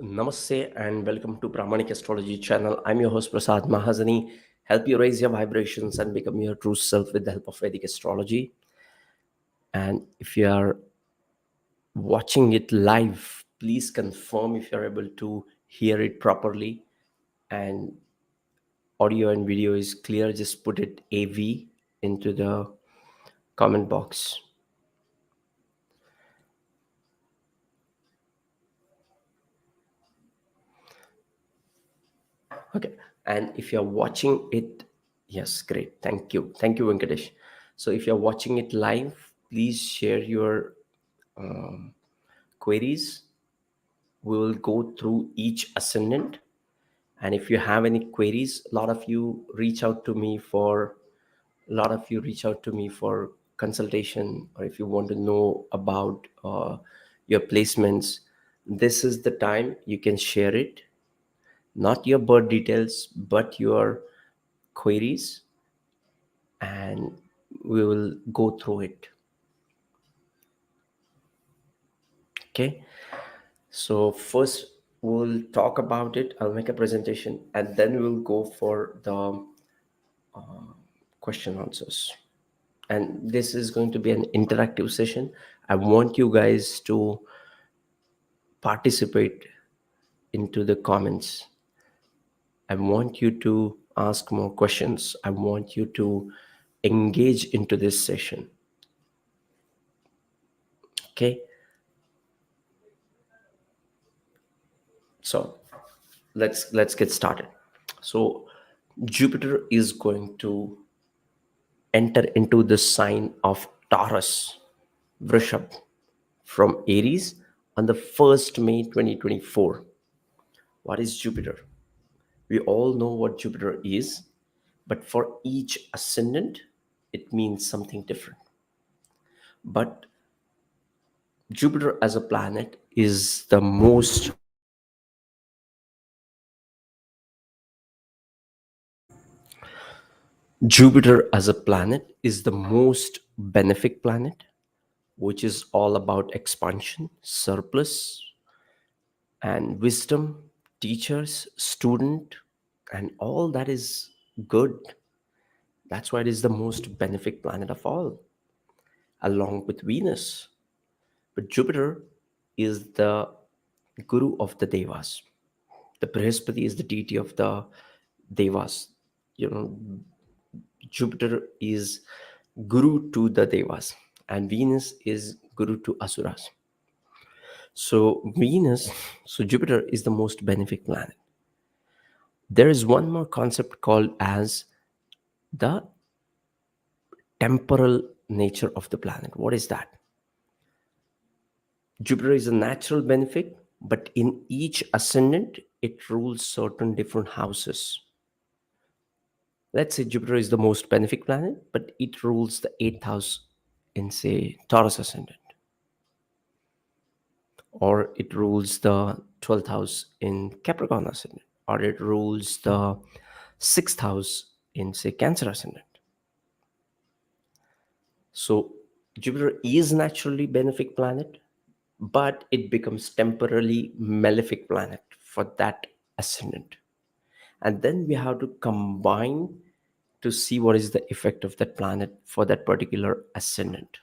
Namaste and welcome to Brahmanic Astrology channel. I'm your host Prasad Mahazani. Help you raise your vibrations and become your true self with the help of Vedic astrology. And if you are watching it live, please confirm if you're able to hear it properly and audio and video is clear. Just put it AV into the comment box. Okay. And if you're watching it, yes, great. Thank you. Thank you, Venkatesh. So if you're watching it live, please share your queries. We will go through each ascendant. And if you have any queries, a lot of you reach out to me for consultation, or if you want to know about your placements, this is the time you can share it. Not your birth details, but your queries, and we will go through it. Okay, so first we'll talk about it. I'll make a presentation and then we'll go for the question answers, and this is going to be an interactive session. I want you guys to participate into the comments. I want you to ask more questions. I want you to engage into this session. Okay, so let's get started. So Jupiter is going to enter into the sign of Taurus, Vrishab, from Aries on the 1st May 2024. What is Jupiter? We all know what Jupiter is, but for each ascendant, it means something different. But Jupiter as a planet is the most Jupiter as a planet is the most benefic planet, which is all about expansion, surplus, and wisdom, teachers, student, and all that is good. That's why it is the most benefic planet of all, along with Venus. But Jupiter is the guru of the Devas. The Brihaspati is the deity of the Devas. You know, Jupiter is guru to the Devas, and Venus is guru to Asuras. So Jupiter is the most benefic planet. There is one more concept called as the temporal nature of the planet. What is that? Jupiter is a natural benefic, but in each ascendant, it rules certain different houses. Let's say Jupiter is the most benefic planet, but it rules the 8th house in, say, Taurus Ascendant, or it rules the 12th house in Capricorn Ascendant, or it rules the 6th house in, say, Cancer Ascendant. So Jupiter is naturally benefic planet, but it becomes temporarily malefic planet for that ascendant. And then we have to combine to see what is the effect of that planet for that particular ascendant.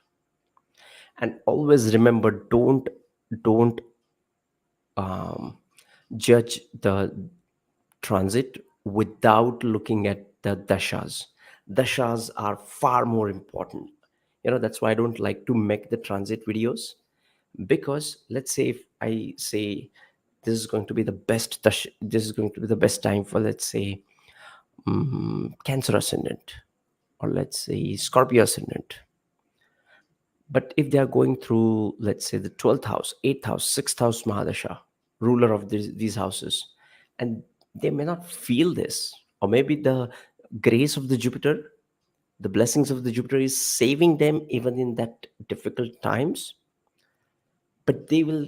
And always remember, don't judge the transit without looking at the dashas. Dashas are far more important. That's why I don't like to make the transit videos, because let's say if I say this is going to be the best this is going to be the best time for, let's say, Cancer Ascendant, or let's say Scorpio Ascendant. But if they are going through, let's say, the 12th house, 8th house, 6th house Mahadasha, ruler of these houses, and they may not feel this, or maybe the grace of the Jupiter, the blessings of the Jupiter is saving them even in that difficult times, but they will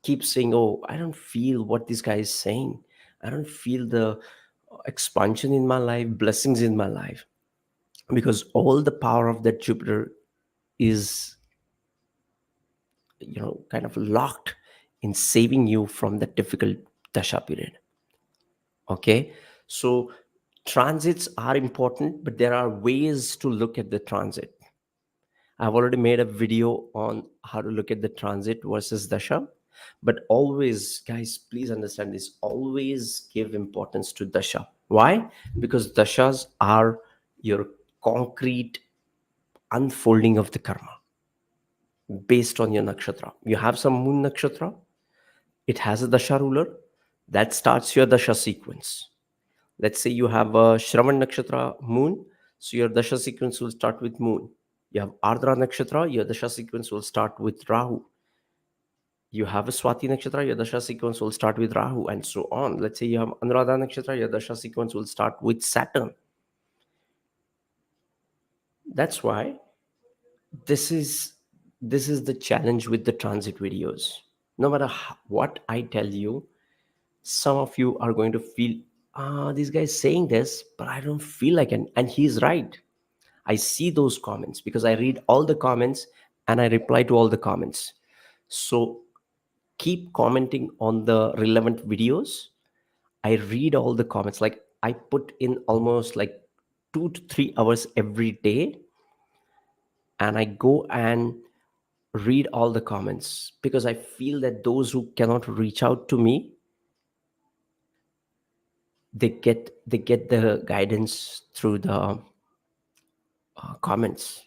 keep saying, oh, I don't feel what this guy is saying. I don't feel the expansion in my life, blessings in my life, because all the power of that Jupiter is kind of locked in saving you from the difficult dasha period. Okay, so transits are important, but there are ways to look at the transit. I've already made a video on how to look at the transit versus dasha. But always, guys, please understand this. Always give importance to dasha. Why? Because dashas are your concrete unfolding of the karma based on your nakshatra. You have some moon nakshatra, it has a dasha ruler that starts your dasha sequence. Let's say you have a Shravan nakshatra moon, so your dasha sequence will start with moon. You have Ardra nakshatra, your dasha sequence will start with Rahu. You have a Swati nakshatra, your dasha sequence will start with Rahu, and so on. Let's say you have Anuradha nakshatra, your dasha sequence will start with Saturn. That's why this is this is the challenge with the transit videos. No matter what I tell you, some of you are going to feel, this guy's saying this, but I don't feel like it. And he's right. I see those comments because I read all the comments and I reply to all the comments. So keep commenting on the relevant videos. I read all the comments. Like I put in almost like 2 to 3 hours every day, and I go and read all the comments because I feel that those who cannot reach out to me, they get the guidance through the comments.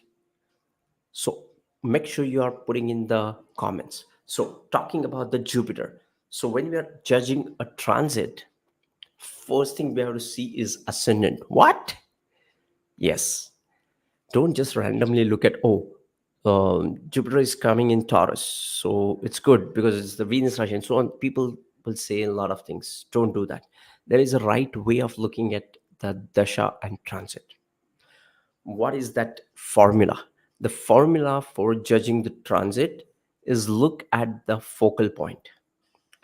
So make sure you are putting in the comments. So talking about the Jupiter. So when we are judging a transit, first thing we have to see is ascendant. What? Yes. Don't just randomly look at, Jupiter is coming in Taurus, so it's good because it's the Venus Rashi and so on. People will say a lot of things. Don't do that. There is a right way of looking at the dasha and transit. What is that formula? The formula for judging the transit is look at the focal point.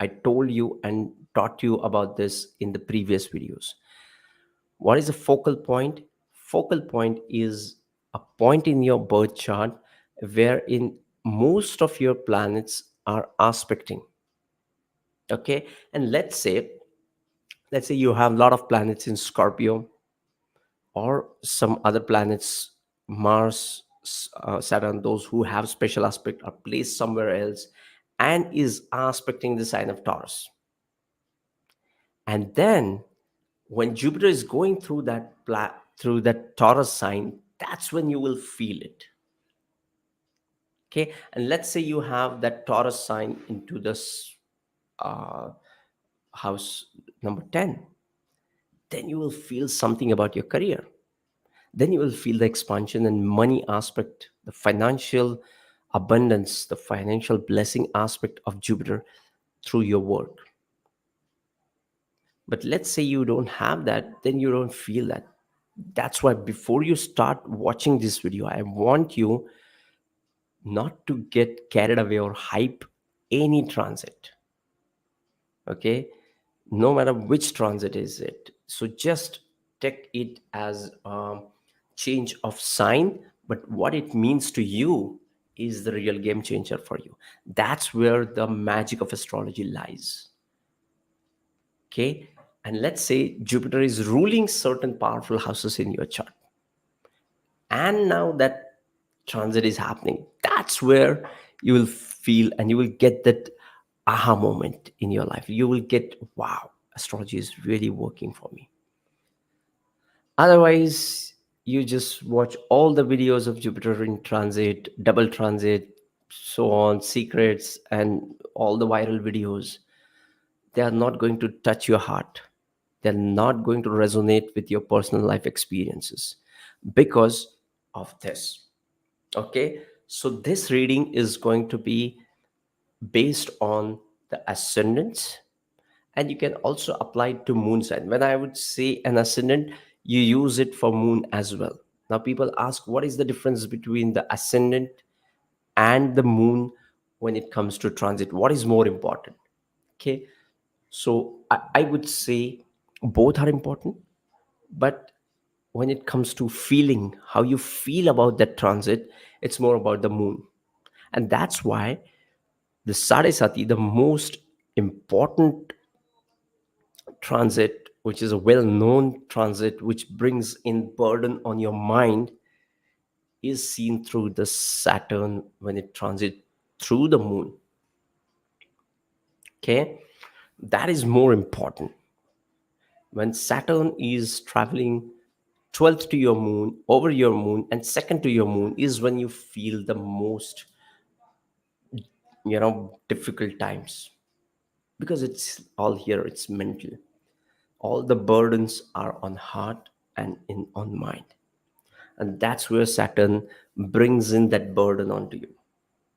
I told you and taught you about this in the previous videos. What is a focal point? Focal point is a point in your birth chart wherein most of your planets are aspecting. Okay, and let's say you have a lot of planets in Scorpio, or some other planets, Mars, Saturn, those who have special aspect are placed somewhere else and is aspecting the sign of Taurus. And then when Jupiter is going through through that Taurus sign, that's when you will feel it. Okay, and let's say you have that Taurus sign into this uh, house number 10, then you will feel something about your career. Then you will feel the expansion and money aspect, the financial abundance, the financial blessing aspect of Jupiter through your work. But let's say you don't have that, then you don't feel that. That's why before you start watching this video, I want you not to get carried away or hype any transit. Okay, no matter which transit is it, so just take it as a change of sign, but what it means to you is the real game changer for you. That's where the magic of astrology lies. Okay, and let's say Jupiter is ruling certain powerful houses in your chart, and now that transit is happening, that's where you will feel and you will get that aha moment in your life. You will get, wow, astrology is really working for me. Otherwise, you just watch all the videos of Jupiter in transit, double transit, so on, secrets, and all the viral videos. They are not going to touch your heart. They're not going to resonate with your personal life experiences because of this. Okay, so this reading is going to be based on the ascendants, and you can also apply it to moon sign. When I would say an ascendant, you use it for moon as well. Now people ask, what is the difference between the ascendant and the moon when it comes to transit? What is more important? Okay, so I would say both are important, but when it comes to feeling, how you feel about that transit, it's more about the moon. And that's why The Sadesati, the most important transit, which is a well known transit, which brings in burden on your mind, is seen through the Saturn when it transits through the moon. Okay, that is more important. When Saturn is traveling 12th to your moon, over your moon, and second to your moon, is when you feel the most, difficult times, because it's all here, it's mental. All the burdens are on heart and in on mind, and that's where Saturn brings in that burden onto you.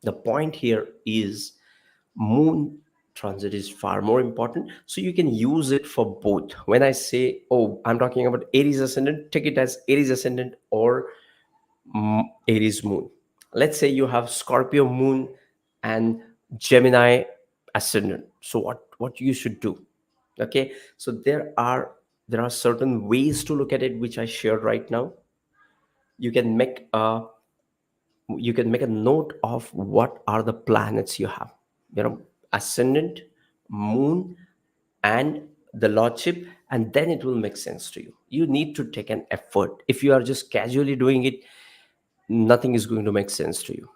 The point here is moon transit is far more important, so you can use it for both. When I say, oh, I'm talking about Aries Ascendant, take it as Aries Ascendant or Aries moon. Let's say you have Scorpio moon and Gemini Ascendant. So what you should do? Okay, so there are certain ways to look at it, which I shared right now. You can make a note of what are the planets you have. Ascendant, moon, and the lordship, and then it will make sense to you. You need to take an effort. If you are just casually doing it, nothing is going to make sense to you.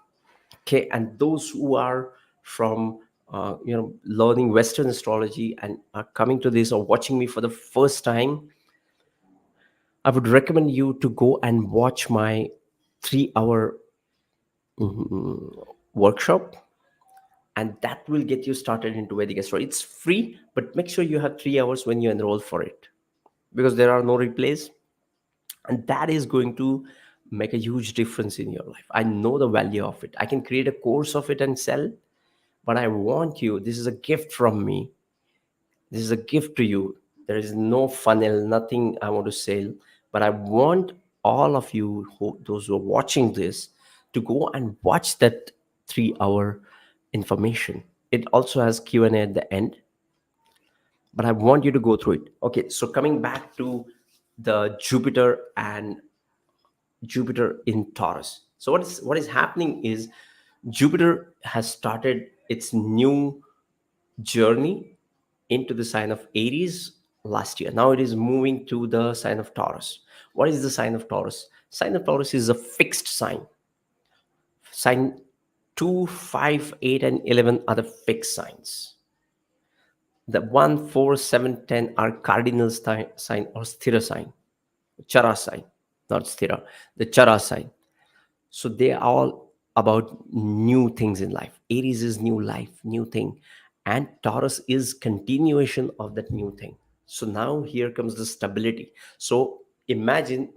Okay, and those who are from learning Western astrology and are coming to this or watching me for the first time, I would recommend you to go and watch my 3 hour workshop, and that will get you started into Vedic astrology. It's free, but make sure you have 3 hours when you enroll for it, because there are no replays, and that is going to make a huge difference in your life. I know the value of it. I can create a course of it and sell, but I want you, this is a gift from me. This is a gift to you. There is no funnel, nothing I want to sell, but I want all of you, those who are watching this, to go and watch that 3 hour information. It also has Q&A at the end, but I want you to go through it. Okay, so coming back to the Jupiter in Taurus. So what is happening is Jupiter has started its new journey into the sign of Aries last year. Now it is moving to the sign of Taurus. What is the sign of Taurus? Sign of Taurus is a fixed sign. Sign 2, 5, 8, and 11 are the fixed signs. The 1, 4, 7, 10 are cardinal sign or sthira sign, chara sign, not sthira, the chara sign. So they are all about new things in life. Aries is new life, new thing, and Taurus is continuation of that new thing. So now here comes the stability. So imagine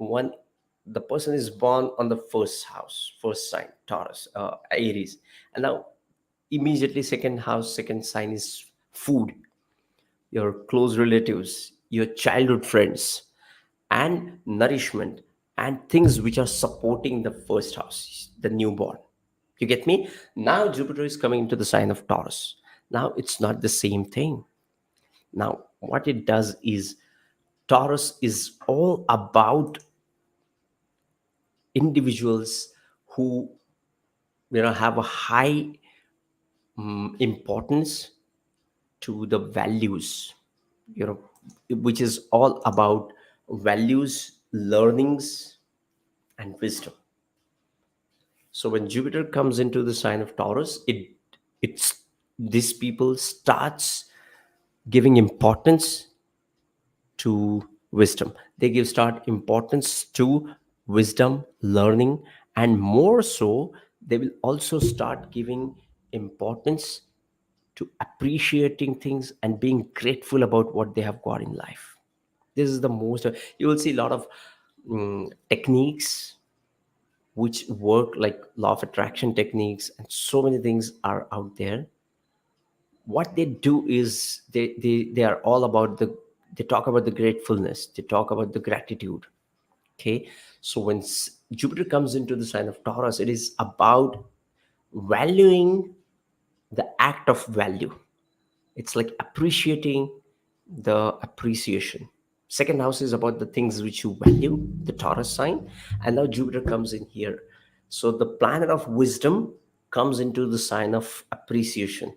the person is born on the first house, first sign, Taurus, Aries, and now immediately second house, second sign is food, your close relatives, your childhood friends, and nourishment, and things which are supporting the first house, the newborn. You get me? Now Jupiter is coming into the sign of Taurus. Now it's not the same thing. Now, what it does is Taurus is all about individuals who have a high importance to the values, you know which is all about values, learnings, and wisdom. So when Jupiter comes into the sign of Taurus, it's these people starts giving importance to wisdom. They give start importance to wisdom, learning, and more so, they will also start giving importance to appreciating things and being grateful about what they have got in life. This is the most, you will see a lot of techniques which work, like law of attraction techniques, and so many things are out there. What they do is they are all about they talk about the gratefulness, they talk about the gratitude. Okay, so when Jupiter comes into the sign of Taurus, it is about valuing the act of value. It's like appreciating the appreciation. Second house is about the things which you value, the Taurus sign, and now Jupiter comes in here. So the planet of wisdom comes into the sign of appreciation.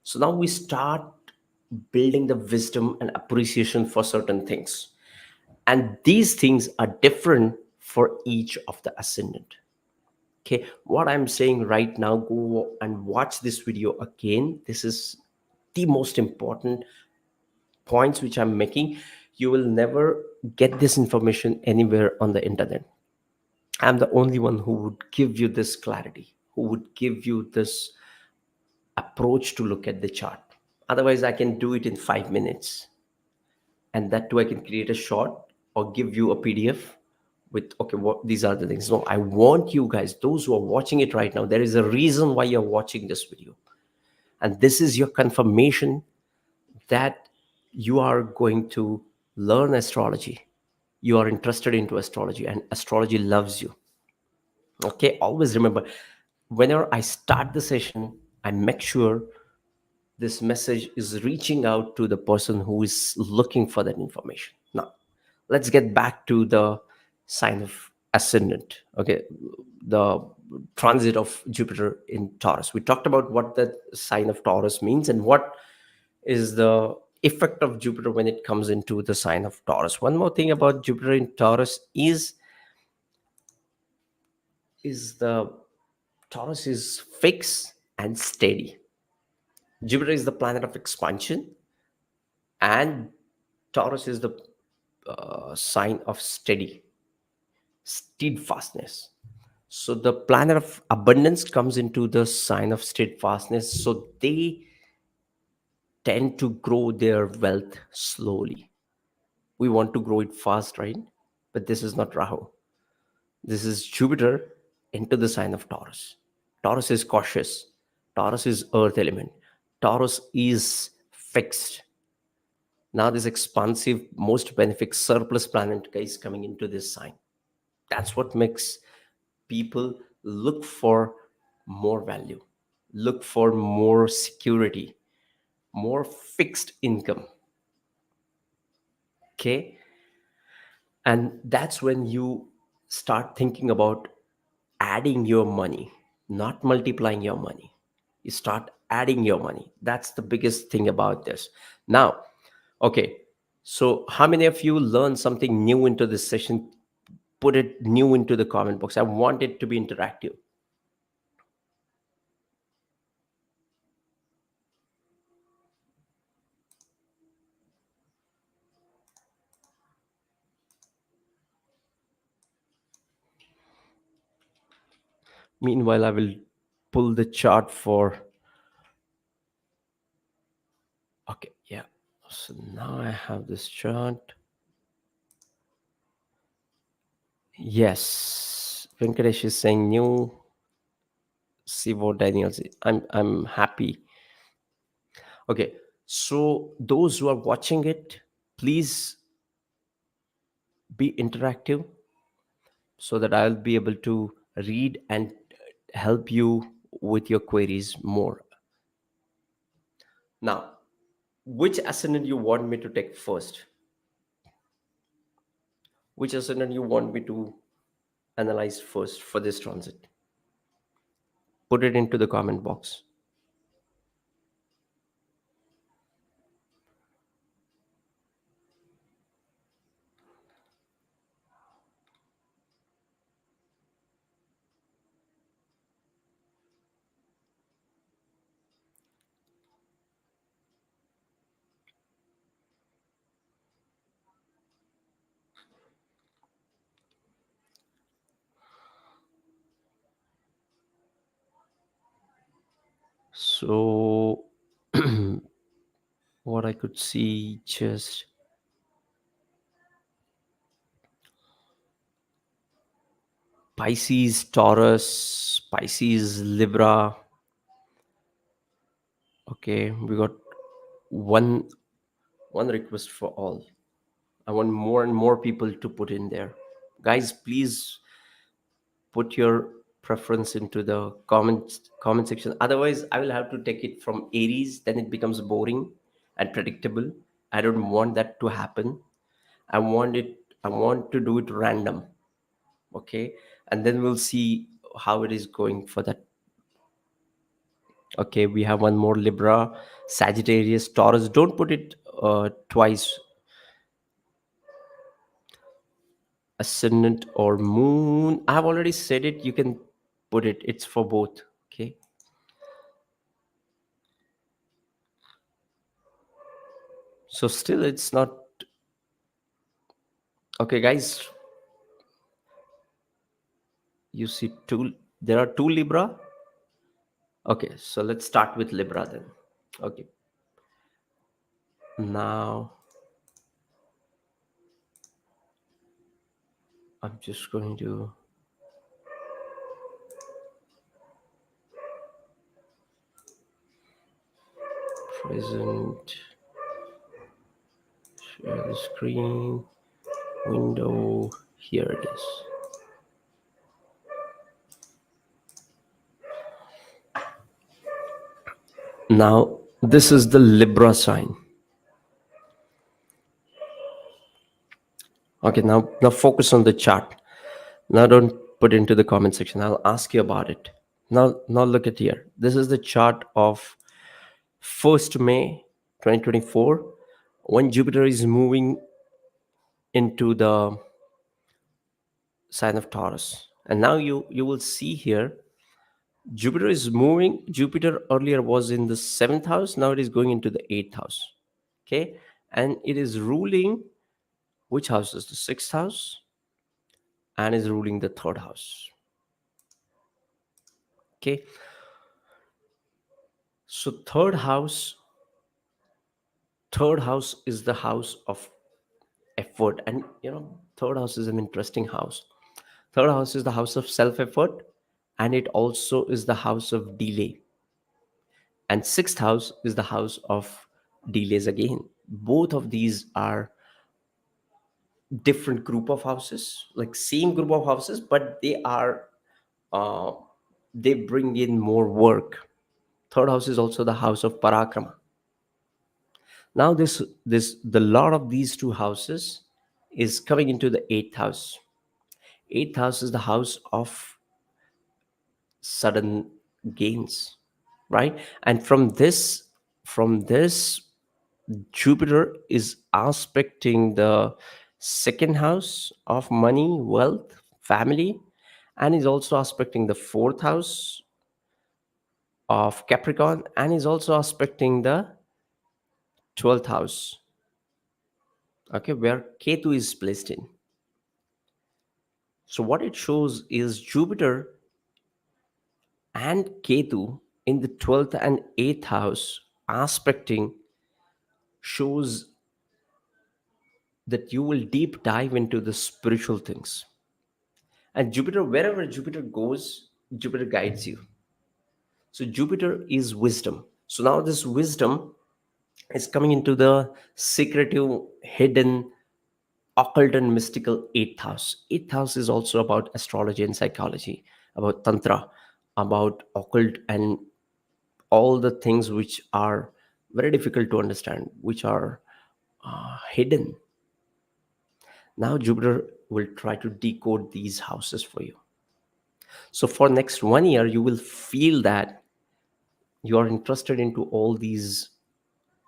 So now we start building the wisdom and appreciation for certain things. And these things are different for each of the ascendant. Okay, what I'm saying right now, go and watch this video again. This is the most important points which I'm making. You will never get this information anywhere on the internet. I'm the only one who would give you this clarity, who would give you this approach to look at the chart. Otherwise, I can do it in 5 minutes. And that too, I can create a short or give you a PDF with, okay, what these are the things. No, I want you guys, those who are watching it right now, there is a reason why you're watching this video. And this is your confirmation that you are going to learn astrology. You are interested into astrology, and astrology loves you. Okay, always remember, whenever I start the session, I make sure this message is reaching out to the person who is looking for that information. Now, let's get back to the sign of ascendant. Okay, the transit of Jupiter in Taurus. We talked about what the sign of Taurus means and what is the effect of Jupiter when it comes into the sign of Taurus. One more thing about Jupiter in Taurus is the Taurus is fixed and steady. Jupiter is the planet of expansion, and Taurus is the sign of steadfastness. So the planet of abundance comes into the sign of steadfastness. So they tend to grow their wealth slowly. We want to grow it fast, right? But this is not Rahu. This is Jupiter into the sign of Taurus. Taurus is cautious. Taurus is earth element. Taurus is fixed. Now this expansive, most benefic surplus planet is coming into this sign. That's what makes people look for more value, look for more security, more fixed income. Okay, and that's when you start thinking about adding your money, not multiplying your money. You start adding your money. That's the biggest thing about this. Now, okay, so how many of you learned something new into this session? Put it new into the comment box. I want it to be interactive. Meanwhile, I will pull the chart for. Okay, yeah. So now I have this chart. Yes, Venkatesh is saying new. See what Daniels. I'm happy. Okay, so those who are watching it, please be interactive so that I'll be able to read and help you with your queries more. Now, which ascendant you want me to take first? Which ascendant you want me to analyze first for this transit? Put it into the comment box. So, what I could see, just Pisces, Taurus, Pisces, Libra. Okay, we got one one request for all. I want more and more people to put in there. Guys, please put your preference into the comment section. Otherwise, I will have to take it from Aries, then it becomes boring and predictable. I don't want that to happen. I want to do it random. Okay, and then we'll see how it is going for that Okay, we have one more: Libra, Sagittarius, Taurus. Don't put it twice. Ascendant or moon. I've already said it. You can put it. It's for both. Okay. So still, it's not okay, guys. You see two. There are two Libra. Okay, so let's start with Libra then. Okay. Now I'm just going to present, share the screen, window. Here it is. Now this is the Libra sign. Okay, now focus on the chart. Now don't put into the comment section. I'll ask you about it. Now look at here. This is the chart of 1st May 2024 when Jupiter is moving into the sign of Taurus. And now you will see here Jupiter is moving. Jupiter earlier was in the 7th house, now it is going into the 8th house. Okay? And it is ruling which house is the 6th house and is ruling the 3rd house. Okay? So third house is the house of effort, and third house is an interesting house. Third house is the house of self effort, and it also is the house of delay. And sixth house is the house of delays again. Both of these are different group of houses, like same group of houses, but uh, they bring in more work. Third house is also the house of parakrama. Now this the lord of these two houses is coming into the eighth house. Eighth house is the house of sudden gains, right? And from this Jupiter is aspecting the second house of money, wealth, family, and is also aspecting the fourth house of Capricorn, and is also aspecting the 12th house, okay, where Ketu is placed in. So what it shows is Jupiter and Ketu in the 12th and 8th house aspecting shows that you will deep dive into the spiritual things. And Jupiter, wherever Jupiter goes, Jupiter guides you. So Jupiter is wisdom. So now this wisdom is coming into the secretive, hidden, occult, and mystical eighth house. Eighth house is also about astrology and psychology, about tantra, about occult, and all the things which are very difficult to understand, which are hidden. Now Jupiter will try to decode these houses for you. So for next 1 year, you will feel that you are interested into all these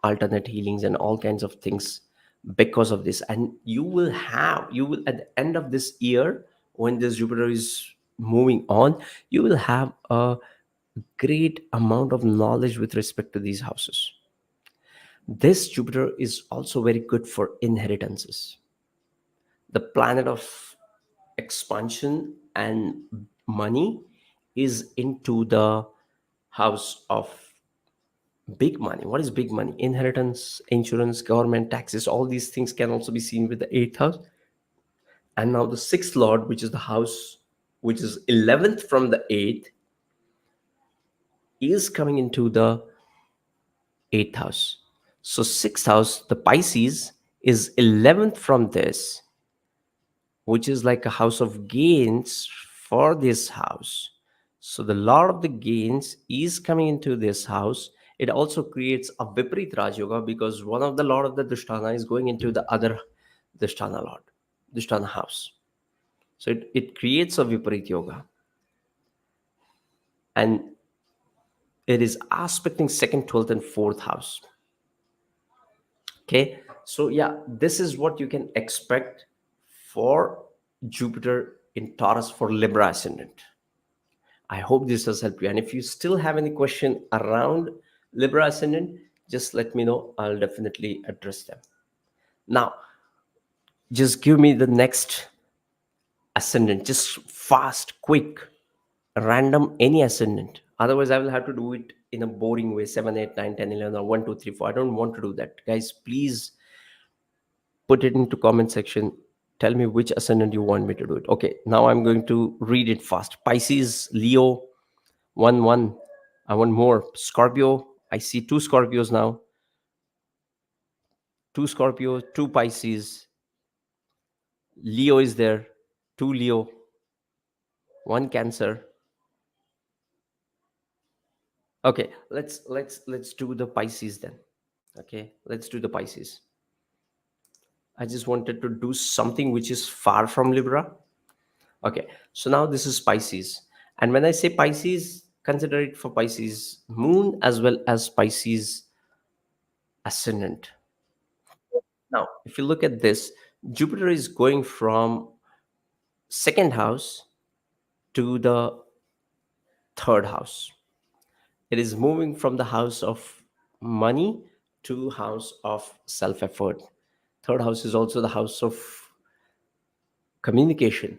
alternate healings and all kinds of things because of this. And you will at the end of this year, when this Jupiter is moving on, you will have a great amount of knowledge with respect to these houses. This Jupiter is also very good for inheritances. The planet of expansion and money is into the house of big money. What is big money? Inheritance, insurance, government, taxes, all these things can also be seen with the eighth house. And now the sixth lord, which is the house which is 11th from the eighth, is coming into the eighth house. So sixth house, the Pisces, is 11th from this, which is like a house of gains for this house. So the lord of the gains is coming into this house. It also creates a Viparit Raj Yoga, because one of the lord of the Dushtana is going into the other Dushtana house. So it creates a Viparit Yoga. And It is aspecting second, 12th, and fourth house. Okay, so yeah, this is what you can expect for Jupiter in Taurus for Libra Ascendant. I hope this has helped you. And if you still have any question around Libra Ascendant, just let me know. I'll definitely address them. Now, just give me the next ascendant, just fast, quick, random, any ascendant. Otherwise, I will have to do it in a boring way 7, 8, 9, 10, 11, or 1, 2, 3, 4. I don't want to do that. Guys, please put it into comment section. Tell me which ascendant you want me to do it. Okay, now I'm going to read it fast. Pisces, Leo, 1 1. I want more. Scorpio, I see two Scorpios now. Two Scorpio, two Pisces. Leo is there. Two Leo, one Cancer. Okay, let's do the Pisces then. Okay, let's do the Pisces. I just wanted to do something which is far from Libra. Okay, so now this is Pisces. And when I say Pisces, consider it for Pisces moon as well as Pisces ascendant. Now, if you look at this, Jupiter is going from second house to the third house. It is moving from the house of money to house of self effort. Third house is also the house of communication.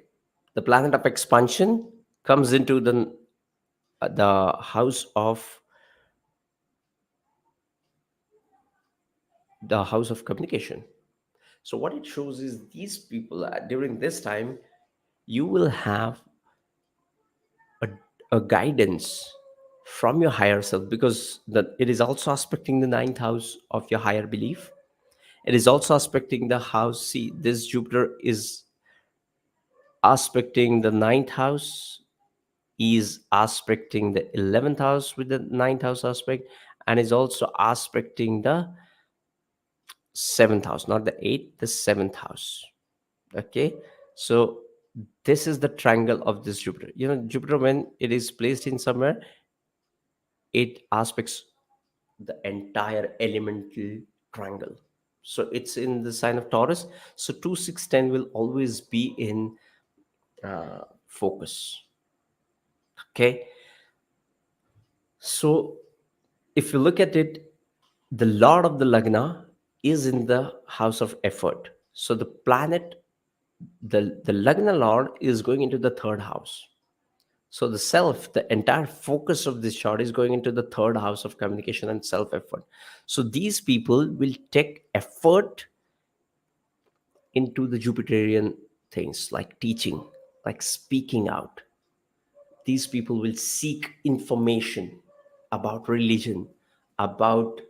The planet of expansion comes into the house of communication. So what it shows is these people during this time you will have a, a guidance from your higher self, because it is also aspecting the ninth house of your higher belief. It is also aspecting the house. See, this Jupiter is aspecting the ninth house, is aspecting the 11th house with the ninth house aspect, and is also aspecting the seventh house, not the eighth, the seventh house. Okay, so this is the triangle of this Jupiter. Jupiter, when it is placed in somewhere, it aspects the entire elemental triangle. So it's in the sign of Taurus. So 2, 6, 10 will always be in focus. Okay, so if you look at it, the Lord of the Lagna is in the house of effort. So the planet, the Lagna Lord is going into the third house. So the self, the entire focus of this chart is going into the third house of communication and self effort. So these people will take effort into the Jupiterian things like teaching, like speaking out. These people will seek information about religion, about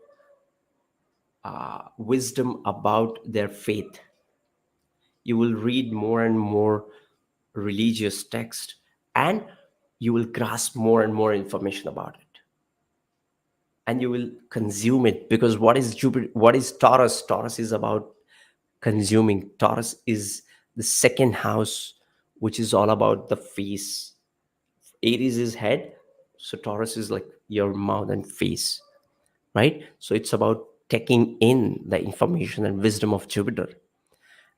wisdom, about their faith. You will read more and more religious text, and you will grasp more and more information about it, and you will consume it. Because what is Jupiter, what is Taurus? Taurus is about consuming. Taurus is the second house, which is all about the face. Aries is head, so Taurus is like your mouth and face, right? So it's about taking in the information and wisdom of Jupiter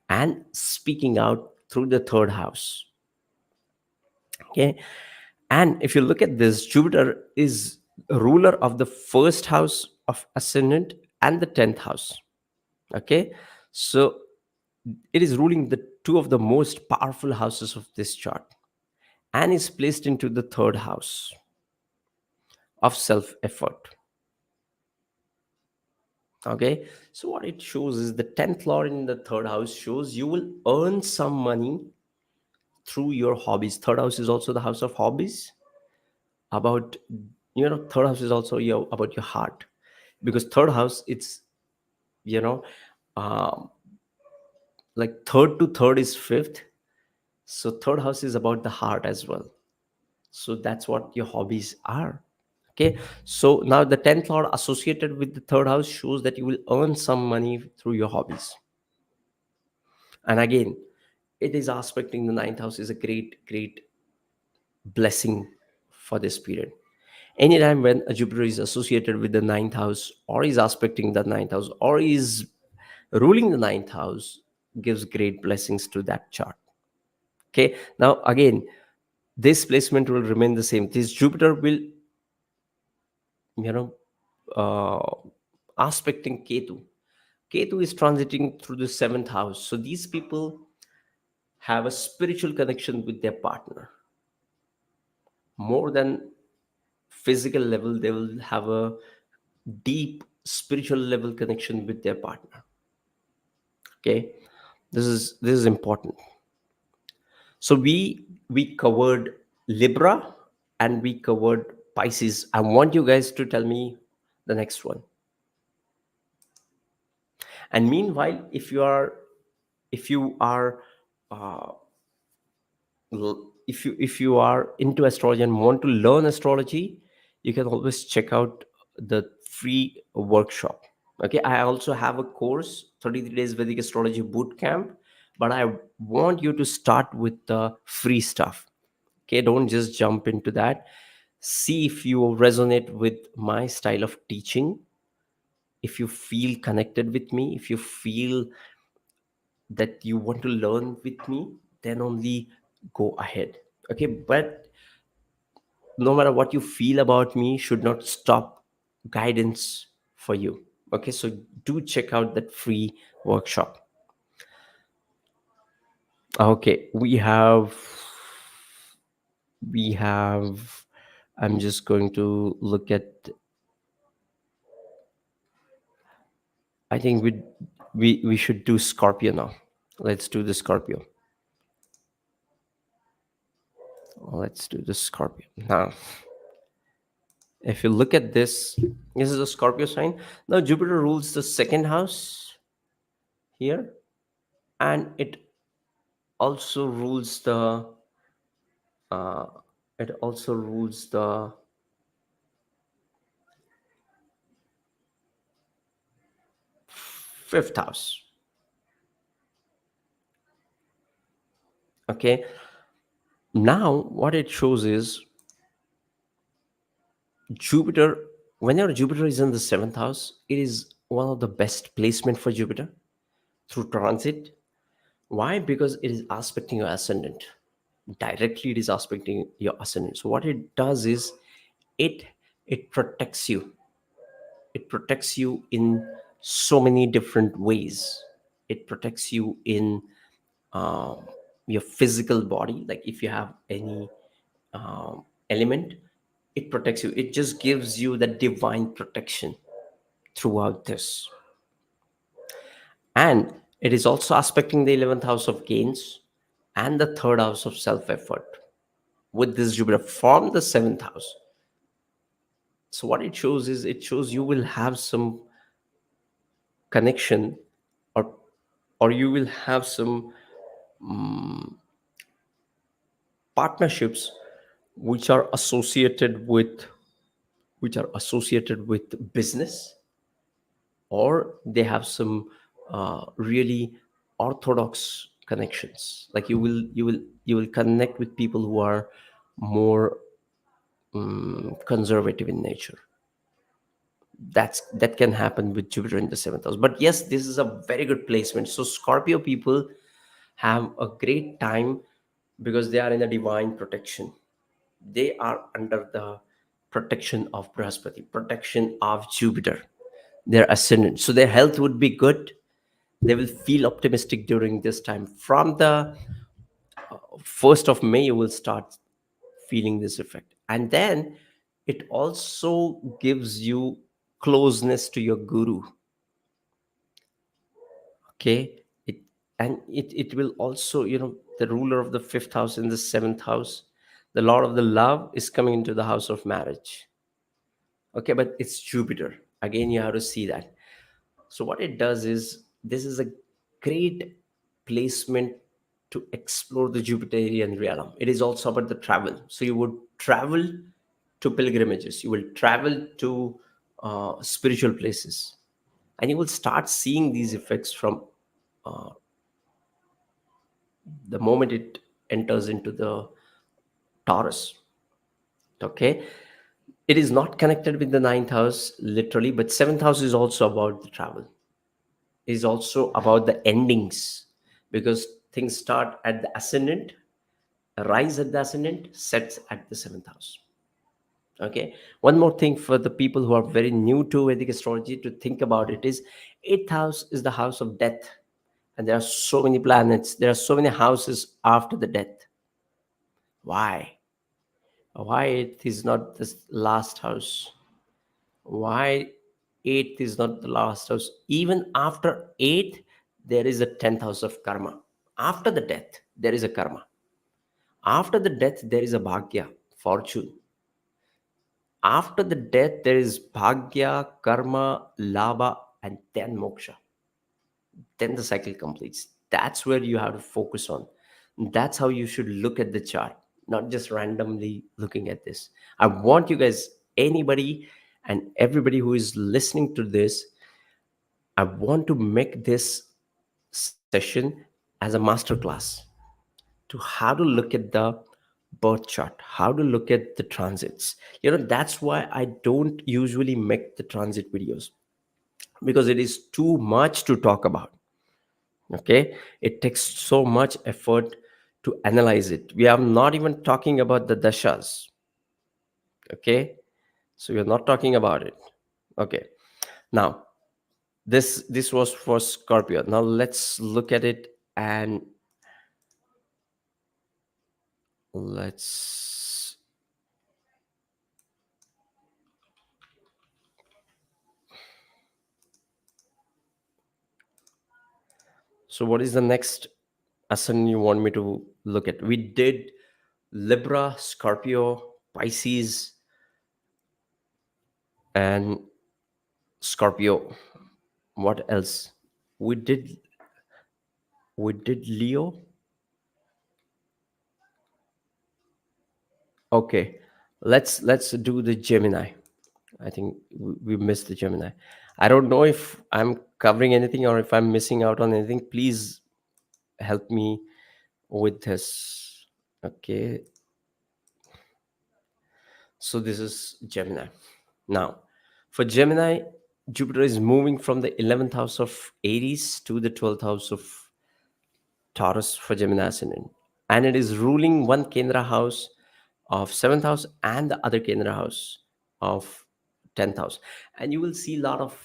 and speaking out through the third house. Okay, and if you look at this, Jupiter is ruler of the first house of ascendant and the 10th house. Okay, so it is ruling the two of the most powerful houses of this chart, and is placed into the third house of self effort. Okay, so what it shows is the 10th lord in the third house shows you will earn some money through your hobbies. Third house is also the house of hobbies. About, third house is also about your heart, because third house, it's, you know um, like third to third is fifth. So third house is about the heart as well. So that's what your hobbies are. Okay, so now the 10th lord associated with the third house shows that you will earn some money through your hobbies. And again, it is aspecting the ninth house is a great blessing for this period. Anytime when a Jupiter is associated with the ninth house, or is aspecting the ninth house, or is ruling the ninth house, gives great blessings to that chart. Okay, now again, this placement will remain the same. This Jupiter will, you know, aspecting Ketu. Ketu is transiting through the seventh house. So these people have a spiritual connection with their partner. More than physical level, they will have a deep spiritual level connection with their partner. Okay, this is important. So we covered Libra and we covered Pisces. I want you guys to tell me the next one. And meanwhile, if you are uh, if you are into astrology and want to learn astrology, you can always check out the free workshop. Okay, I also have a course, 33 days Vedic astrology boot camp, but I want you to start with the free stuff. Okay, don't just jump into that. See if you resonate with my style of teaching. If you feel connected with me, if you feel that you want to learn with me, then only go ahead. Okay, but no matter what you feel about me should not stop guidance for you. Okay, so do check out that free workshop. Okay, we have I'm just going to look at, I think we should do Scorpio now. Let's do the Scorpio. Let's do the Scorpio now. If you look at this is a Scorpio sign. Now Jupiter rules the second house here, and also rules the uh, it also rules the fifth house. Okay, now what it shows is Jupiter. Whenever Jupiter is in the seventh house, it is one of the best placement for Jupiter through transit. Why? Because it is aspecting your ascendant. Directly, it is aspecting your ascendant. So what it does is it it protects you. It protects you in so many different ways. It protects you in um, your physical body. Like if you have any element, it protects you. It just gives you that divine protection throughout this. And it is also aspecting the 11th house of gains and the third house of self effort with this Jupiter from the seventh house. So, what it shows is it shows you will have some connection, or you will have some partnerships which are associated with business, or they have some really orthodox connections. Like you will connect with people who are more conservative in nature. That can happen with Jupiter in the seventh house. But yes, this is a very good placement. So Scorpio people have a great time because they are in a divine protection. They are under the protection of Brihaspati, protection of Jupiter, their ascendant. So their health would be good. They will feel optimistic during this time. From the 1st of May, you will start feeling this effect. And then it also gives you closeness to your guru. Okay. It will also, the ruler of the fifth house in the seventh house, the lord of the love is coming into the house of marriage. Okay, but it's Jupiter. Again, you have to see that. So what it does is this is a great placement to explore the Jupiterian realm. It is also about the travel. So you would travel to pilgrimages, you will travel to spiritual places, and you will start seeing these effects from the moment it enters into the Taurus. Okay, It is not connected with the ninth house literally, but seventh house is also about the travel, is also about the endings, because things start at the ascendant, rise at the ascendant, sets at the seventh house. Okay. One more thing for the people who are very new to Vedic astrology to think about it is eighth house is the house of death. And there are so many planets, there are so many houses after the death. Why? Why eighth is not the last house? Why eighth is not the last house? Even after eighth, there is a 10th house of karma. After the death, there is a karma. After the death, there is a bhagya, fortune. After the death, there is bhagya, karma, labha, and then moksha. Then the cycle completes. That's where you have to focus on. That's how you should look at the chart, not just randomly looking at this. I want you guys, anybody and everybody who is listening to this, I want to make this session as a master class to how to look at the birth chart, how to look at the transits. That's why I don't usually make the transit videos, because it is too much to talk about. Okay, it takes so much effort to analyze it. We are not even talking about the dashas. Okay, so we're not talking about it. Okay, now this was for Scorpio. Now let's look at it, and let's so what is the next ascendant you want me to look at? We did Libra, Scorpio, Pisces, and Scorpio. What else? We did Leo. Okay, let's do the Gemini. I think we missed the Gemini. I don't know if I'm covering anything or if I'm missing out on anything. Please help me with this. Okay, so this is Gemini. Now, for Gemini, Jupiter is moving from the 11th house of Aries to the 12th house of Taurus for Gemini Ascendant. And it is ruling one Kendra house of 7th house and the other Kendra house of 10th house. And you will see a lot of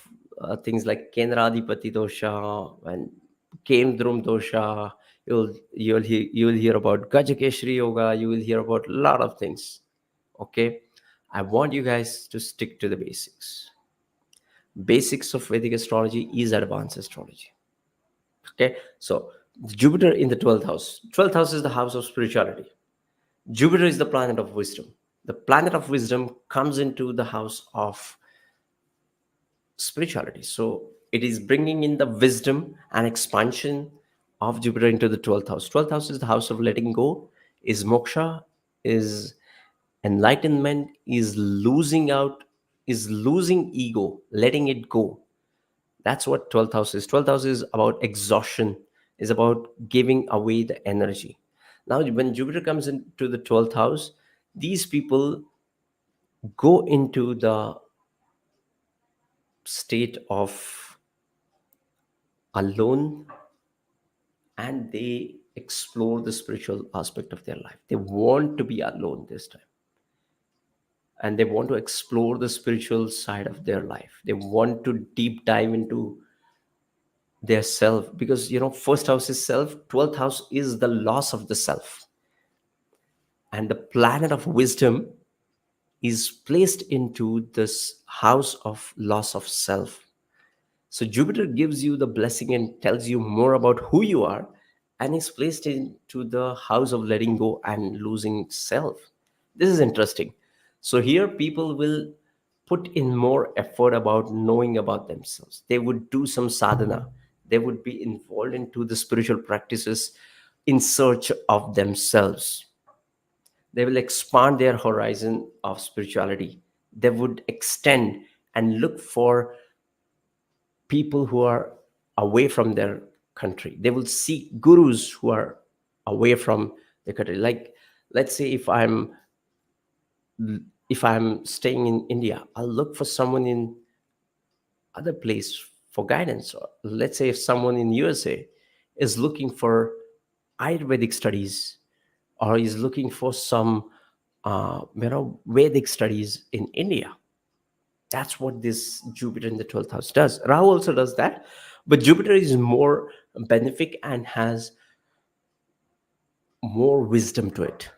things like Kendra Adipati dosha and Kendrum dosha. You'll hear about Gajakeshri yoga. You will hear about a lot of things. Okay, I want you guys to stick to the basics. Basics of Vedic astrology is advanced astrology. Okay, so Jupiter in the 12th house. 12th house is the house of spirituality. Jupiter is the planet of wisdom. The planet of wisdom comes into the house of spirituality. So it is bringing in the wisdom and expansion of Jupiter into the 12th house. 12th house is the house of letting go, is moksha, is enlightenment, is losing out, is losing ego, letting it go. That's what 12th house is. 12th house is about exhaustion, is about giving away the energy. Now, when Jupiter comes into the 12th house, these people go into the state of alone, and they explore the spiritual aspect of their life. They want to be alone this time, and they want to explore the spiritual side of their life. They want to deep dive into their self, because first house is self, 12th house is the loss of the self, and the planet of wisdom is placed into this house of loss of self. So Jupiter gives you the blessing and tells you more about who you are, and is placed into the house of letting go and losing self. This is interesting. So here people will put in more effort about knowing about themselves. They would do some sadhana. They would be involved into the spiritual practices in search of themselves. They will expand their horizon of spirituality. They would extend and look for people who are away from their country. They will seek gurus who are away from the country. Like, let's say if I'm If I'm staying in India, I'll look for someone in other place for guidance. Or let's say if someone in USA is looking for Ayurvedic studies, or is looking for some Vedic studies in India. That's what this Jupiter in the 12th house does. Rahu also does that, but Jupiter is more benefic and has more wisdom to it.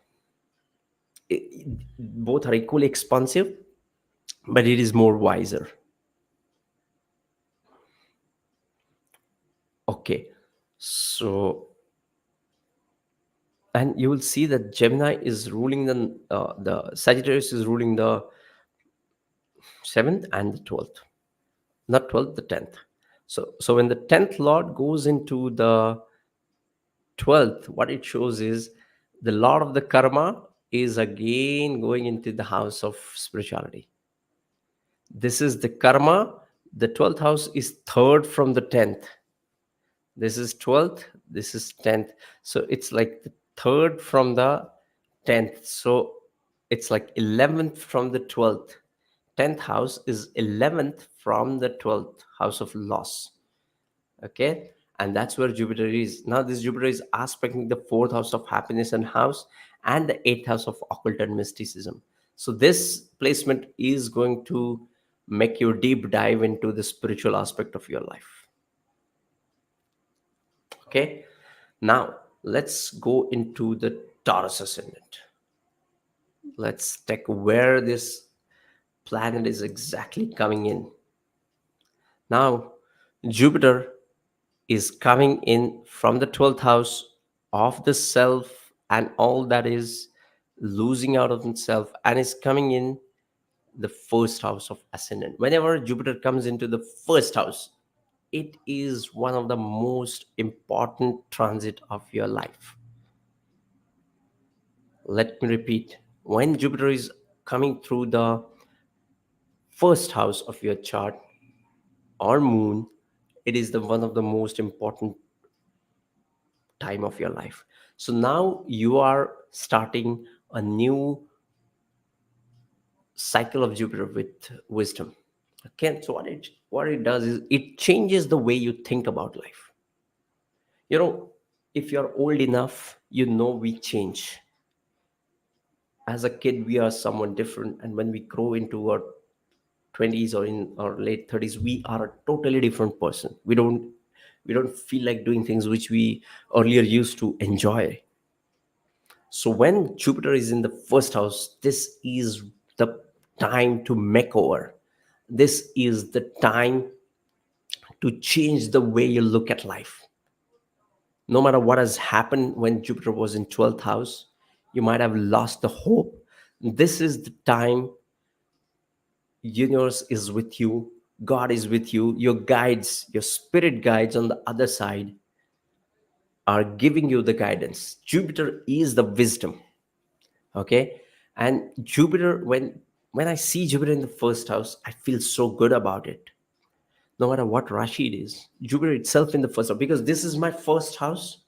Both are equally expansive, but it is more wiser. Okay, so, and you will see that Gemini is ruling the Sagittarius is ruling the 7th and the 12th, not 12th, the 10th. So when the 10th lord goes into the 12th, what it shows is the lord of the karma is again going into the house of spirituality. This is the karma. The 12th house is third from the 10th. This is 12th, this is 10th. So it's like the third from the 10th. So it's like 11th from the 12th. 10th house is 11th from the 12th house of loss. Okay, and that's where Jupiter is now. This Jupiter is aspecting the fourth house of happiness and house, and the eighth house of occult and mysticism. So this placement is going to make you deep dive into the spiritual aspect of your life. Okay, now let's go into the Taurus Ascendant. Let's check where this planet is exactly coming in. Now, Jupiter is coming in from the 12th house of the self and all that is losing out of itself, and is coming in the first house of Ascendant. Whenever Jupiter comes into the first house, it is one of the most important transit of your life. Let me repeat, when Jupiter is coming through the first house of your chart or moon, it is the one of the most important time of your life. So now you are starting a new cycle of Jupiter with wisdom. Okay, so what it does is it changes the way you think about life. You know, if you're old enough, you know we change. As a kid, we are someone different, and when we grow into our 20s or in our late 30s, we are a totally different person. We don't feel like doing things which we earlier used to enjoy. So when Jupiter is in the first house, this is the time to make over. This is the time to change the way you look at life. No matter what has happened when Jupiter was in 12th house, you might have lost the hope. This is the time universe is with you, God is with you, your guides, your spirit guides on the other side are giving you the guidance. Jupiter is the wisdom. Okay, and Jupiter, when I see Jupiter in the first house, I feel so good about it. No matter what rashi it is, Jupiter itself in the first house, because this is my first house,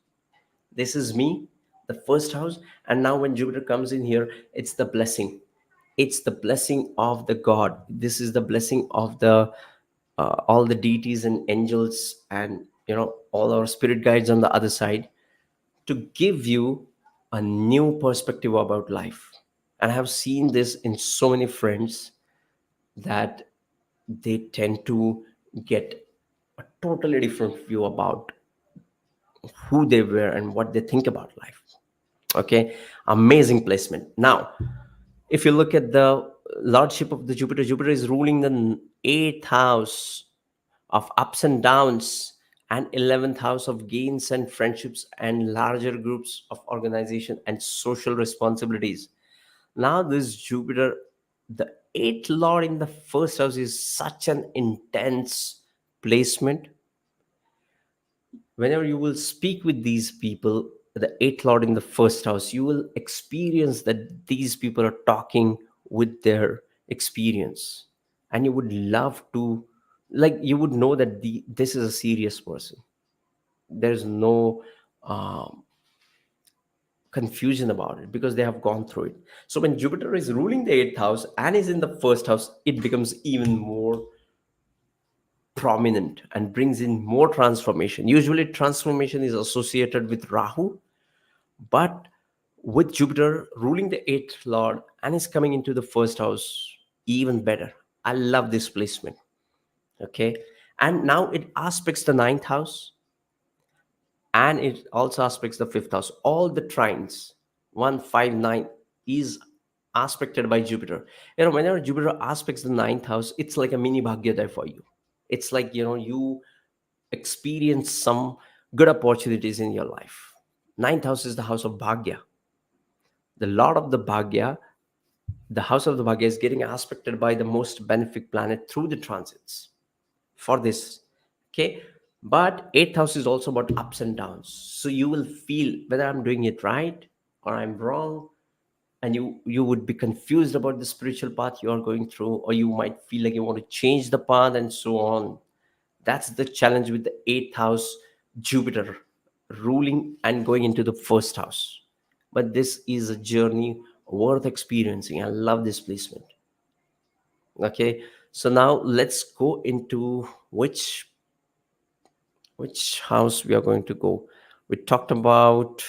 this is me, the first house. And now when Jupiter comes in here, it's the blessing. It's the blessing of the God. This is the blessing of the all the deities and angels, and all our spirit guides on the other side, to give you a new perspective about life. And I have seen this in so many friends that they tend to get a totally different view about who they were and what they think about life. Okay, amazing placement. Now, if you look at the lordship of the Jupiter, Jupiter is ruling the eighth house of ups and downs, and 11th house of gains and friendships and larger groups of organization and social responsibilities. Now this Jupiter, the eighth lord in the first house, is such an intense placement. Whenever you will speak with these people, the eighth lord in the first house, you will experience that these people are talking with their experience, and you would love to, like, you would know that this is a serious person. There's no um, confusion about it because they have gone through it. So when Jupiter is ruling the eighth house and is in the first house, it becomes even more prominent and brings in more transformation. Usually, transformation is associated with Rahu, but with Jupiter ruling the eighth lord and is coming into the first house, even better. I love this placement. Okay. And now it aspects the ninth house and it also aspects the fifth house. All the trines, 159, is aspected by Jupiter. Whenever Jupiter aspects the ninth house, it's like a mini Bhagyodaya for you. It's like, you experience some good opportunities in your life. Ninth house is the house of Bhagya. The Lord of the Bhagya, the house of the Bhagya is getting aspected by the most benefic planet through the transits for this. Okay. But eighth house is also about ups and downs. So you will feel whether I'm doing it right or I'm wrong. And you would be confused about the spiritual path you are going through, or you might feel like you want to change the path and so on. That's the challenge with the eighth house Jupiter ruling and going into the first house. But this is a journey worth experiencing. I love this placement. Okay, so now let's go into which house we are going to go. We talked about,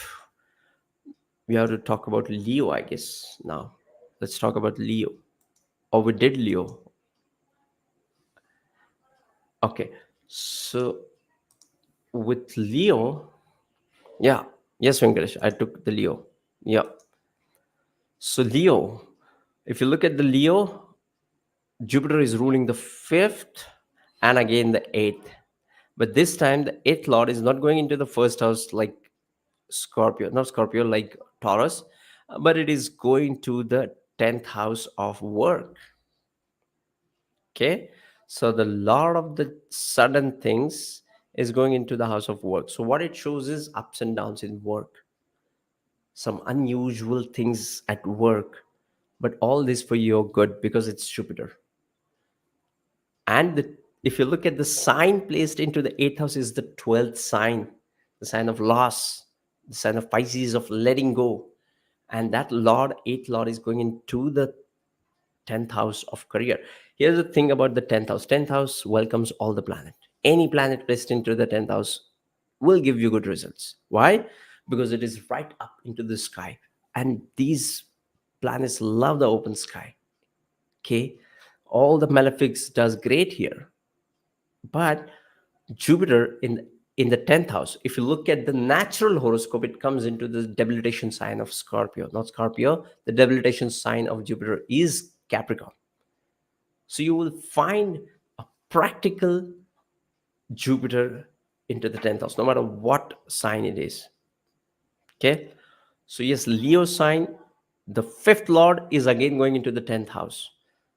we have to talk about Leo, I guess. Now let's talk about Leo. Or we did Leo. Okay, so with Leo, yeah, yes, Venkatesh, I took the Leo. Yeah. So Leo, if you look at the Leo, Jupiter is ruling the fifth and again the eighth. But this time the eighth lord is not going into the first house like Scorpio, not Scorpio, like Taurus, but it is going to the 10th house of work. Okay. So the lord of the sudden things is going into the house of work. So what it shows is ups and downs in work, some unusual things at work, but all this for your good because it's Jupiter. And if you look at the sign placed into the eighth house is the 12th sign, the sign of loss, the sign of Pisces, of letting go. And that lord, eighth lord, is going into the 10th house of career. Here's the thing about the 10th house. 10th house welcomes all the planet. Any planet placed into the 10th house will give you good results. Why? Because it is right up into the sky. And these planets love the open sky. Okay. All the malefics does great here. But Jupiter in the 10th house, if you look at the natural horoscope, it comes into the debilitation sign of Scorpio. Not Scorpio, the debilitation sign of Jupiter is Capricorn. So you will find a practical Jupiter into the 10th house, no matter what sign it is. Okay. So yes, Leo sign, the fifth lord is again going into the 10th house.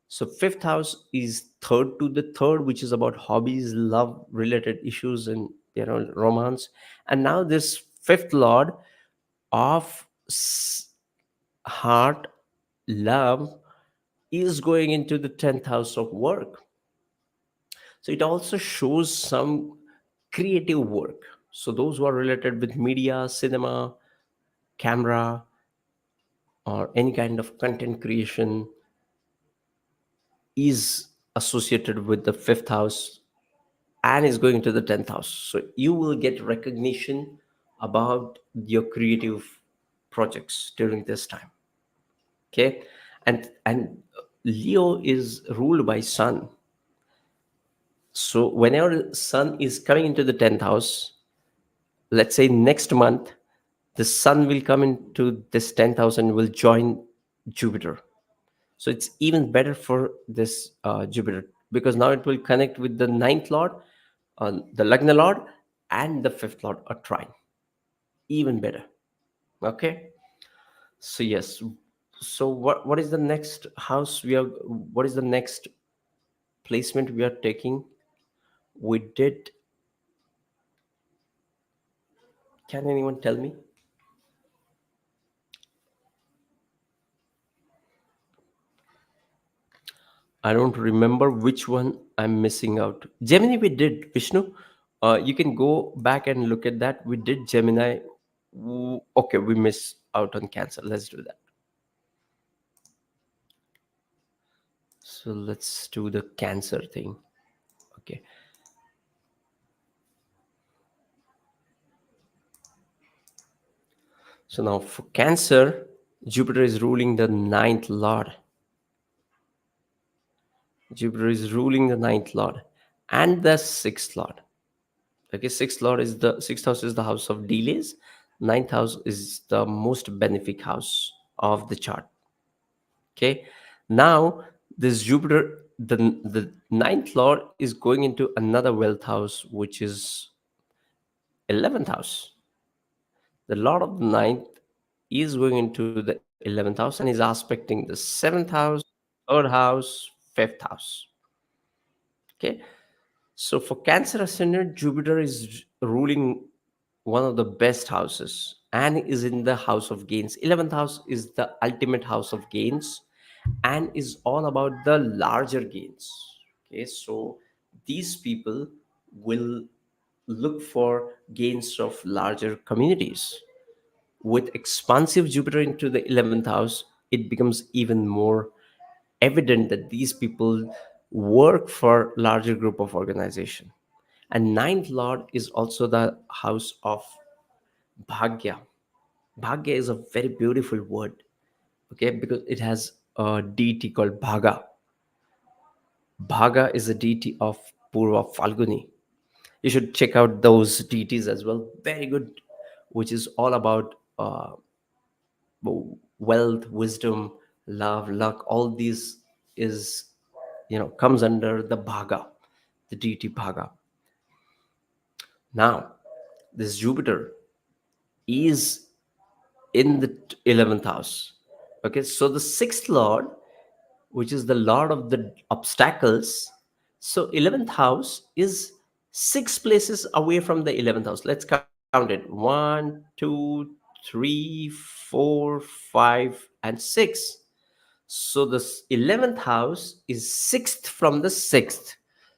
So fifth house is third to the third, which is about hobbies, love related issues, and romance. And now this fifth lord of heart, love, is going into the 10th house of work. So it also shows some creative work. So those who are related with media, cinema, camera, or any kind of content creation is associated with the fifth house and is going to the 10th house. So you will get recognition about your creative projects during this time. Okay. And Leo is ruled by Sun. So whenever Sun is coming into the 10th house, let's say next month, the Sun will come into this 10th house and will join Jupiter. So it's even better for this Jupiter, because now it will connect with the ninth lord, the Lagna lord, and the fifth lord, a trine. Even better. Okay. So yes. So what is the next house we are? What is the next placement we are taking? We did. Can anyone tell me? I don't remember which one I'm missing out. Gemini, we did, Vishnu. You can go back and look at that. We did Gemini. Okay, we missed out on Cancer. Let's do that. So let's do the Cancer thing. Okay. So now for Cancer, Jupiter is ruling the ninth lord. Jupiter is ruling the ninth lord and the sixth lord. Okay, sixth house is the house of delays. Ninth house is the most benefic house of the chart. Okay, now this Jupiter, the ninth lord is going into another wealth house, which is 11th house. The lord of the ninth is going into the 11th house and is aspecting the seventh house, third house, fifth house. Okay, so for Cancer Ascendant, Jupiter is ruling one of the best houses and is in the house of gains. 11th house is the ultimate house of gains and is all about the larger gains. Okay, so these people will look for gains of larger communities. With expansive Jupiter into the 11th house, it becomes even more evident that these people work for larger group of organization. And ninth lord is also the house of bhagya. Bhagya is a very beautiful word, okay, because it has a deity called Bhaga. Bhaga is a deity of Purva Falguni. You should check out those deities as well. Very good, which is all about wealth, wisdom, love, luck. All these is, comes under the Bhaga, the deity Bhaga. Now, this Jupiter is in the 11th house. Okay, so the sixth lord, which is the lord of the obstacles, so 11th house is six places away from the 11th house. Let's count it: one, two, three, four, five, and six. So this 11th house is sixth from the sixth.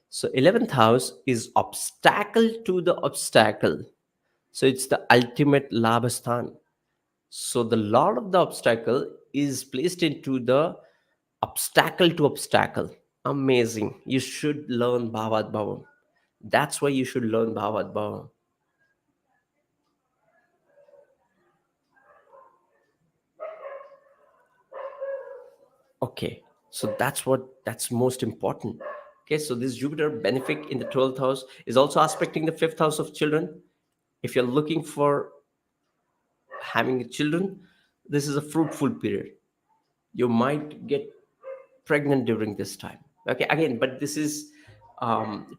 So 11th house is obstacle to the obstacle. So it's the ultimate labhasthan. So the lord of the obstacle is placed into the obstacle to obstacle. Amazing. You should learn Bhavad Bhavam. That's why you should learn Bhavad Bhavam. Okay. So that's most important. Okay. So this Jupiter benefic in the 12th house is also aspecting the fifth house of children. If you're looking for having children, this is a fruitful period. You might get pregnant during this time. Okay, again, but this is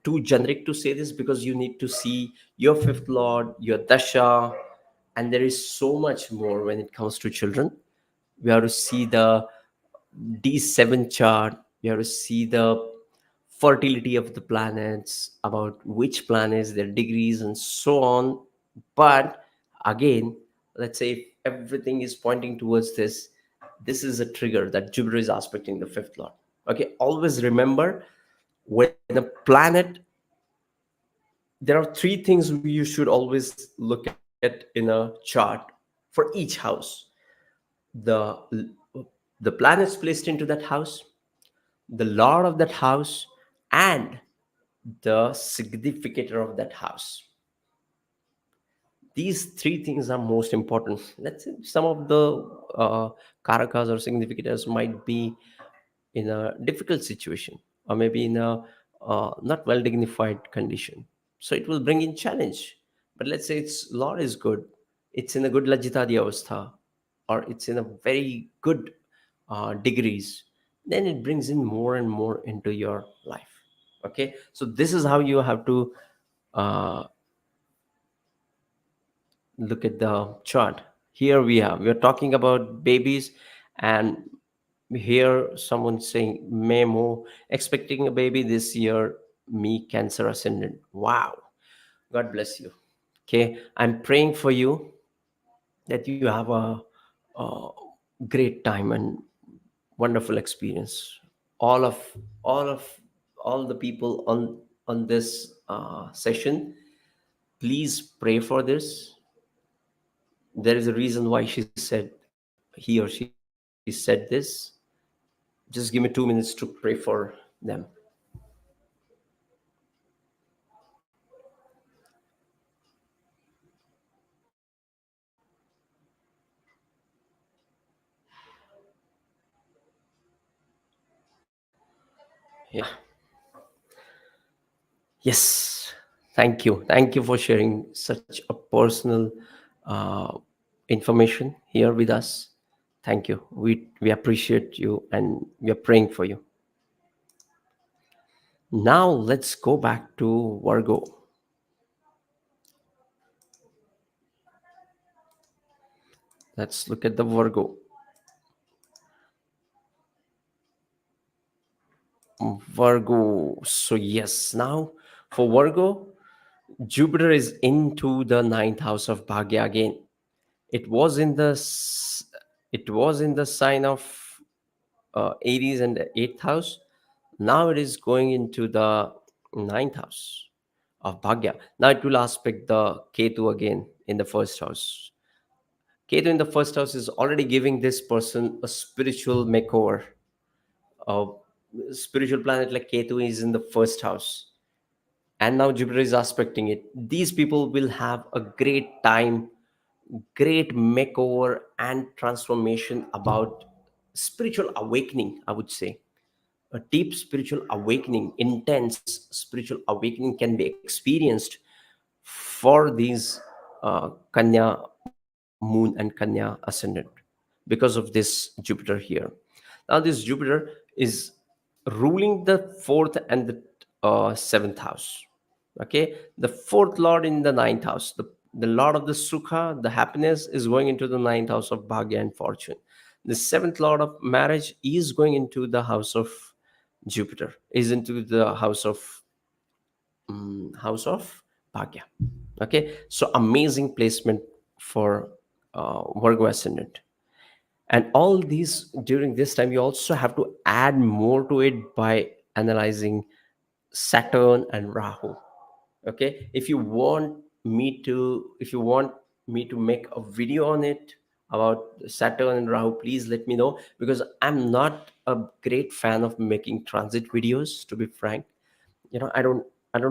too generic to say this because you need to see your fifth lord, your dasha, and there is so much more when it comes to children. We have to see the D7 chart, we have to see the fertility of the planets, about which planets, their degrees, and so on. But again, let's say if everything is pointing towards this, this is a trigger that Jupiter is aspecting the fifth lord. Okay, always remember, when a planet, there are three things you should always look at in a chart for each house: the the planets placed into that house, the lord of that house, and the significator of that house. These three things are most important. Let's say some of the karakas or significators might be in a difficult situation, or maybe in a not well dignified condition, so it will bring in challenge. But let's say its lord is good, it's in a good lajitadi avastha, or it's in a very good degrees, then it brings in more and more into your life. Okay, so this is how you have to uh, look at the chart. Here we're talking about babies, and here someone saying memo, expecting a baby this year, me Cancer Ascendant. Wow, God bless you. Okay, I'm praying for you that you have a great time and wonderful experience. All of all the people on this session, please pray for this. There is a reason why she said, he or she said this. Just give me 2 minutes to pray for them. Yeah. Yes. Thank you. Thank you for sharing such a personal uh, information here with us. Thank you. We appreciate you and we are praying for you. Now let's go back to Virgo. Let's look at the Virgo. Virgo. So yes, now for Virgo, Jupiter is into the ninth house of Bhagya again. It was in the it was in the sign of Aries and the eighth house. Now it is going into the ninth house of Bhagya. Now it will aspect the Ketu again in the first house. Ketu in the first house is already giving this person a spiritual makeover. A spiritual planet like Ketu is in the first house, and now Jupiter is aspecting it. These people will have a great time, great makeover and transformation about spiritual awakening, I would say. A deep spiritual awakening, intense spiritual awakening can be experienced for these Kanya moon and Kanya ascendant because of this Jupiter here. Now, this Jupiter is ruling the fourth and the seventh house. Okay, the fourth lord in the ninth house, the lord of the Sukha, the happiness, is going into the ninth house of Bhagya and fortune. The seventh lord of marriage is going into the house of Jupiter, is into the house of Bhagya. Okay, so amazing placement for Virgo ascendant. And all these, during this time you also have to add more to it by analyzing Saturn and Rahu. Okay, if you want me to make a video on it about Saturn and Rahu, please let me know, because I'm not a great fan of making transit videos, to be frank. I don't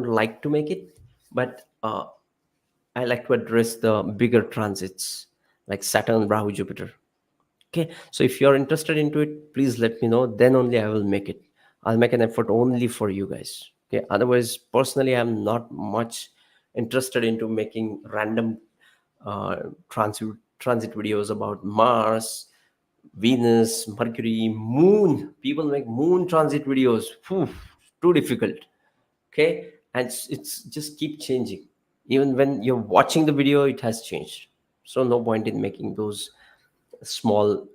like to make it, but I like to address the bigger transits like Saturn, Rahu, Jupiter. Okay, so if you're interested into it, please let me know. Then only I will make it. I'll make an effort only for you guys. Okay, otherwise, personally, I'm not much interested into making random uh, transit videos about Mars, Venus, Mercury, Moon. People make Moon transit videos. Phew, too difficult. Okay, and it's just keep changing. Even when you're watching the video, it has changed. So no point in making those small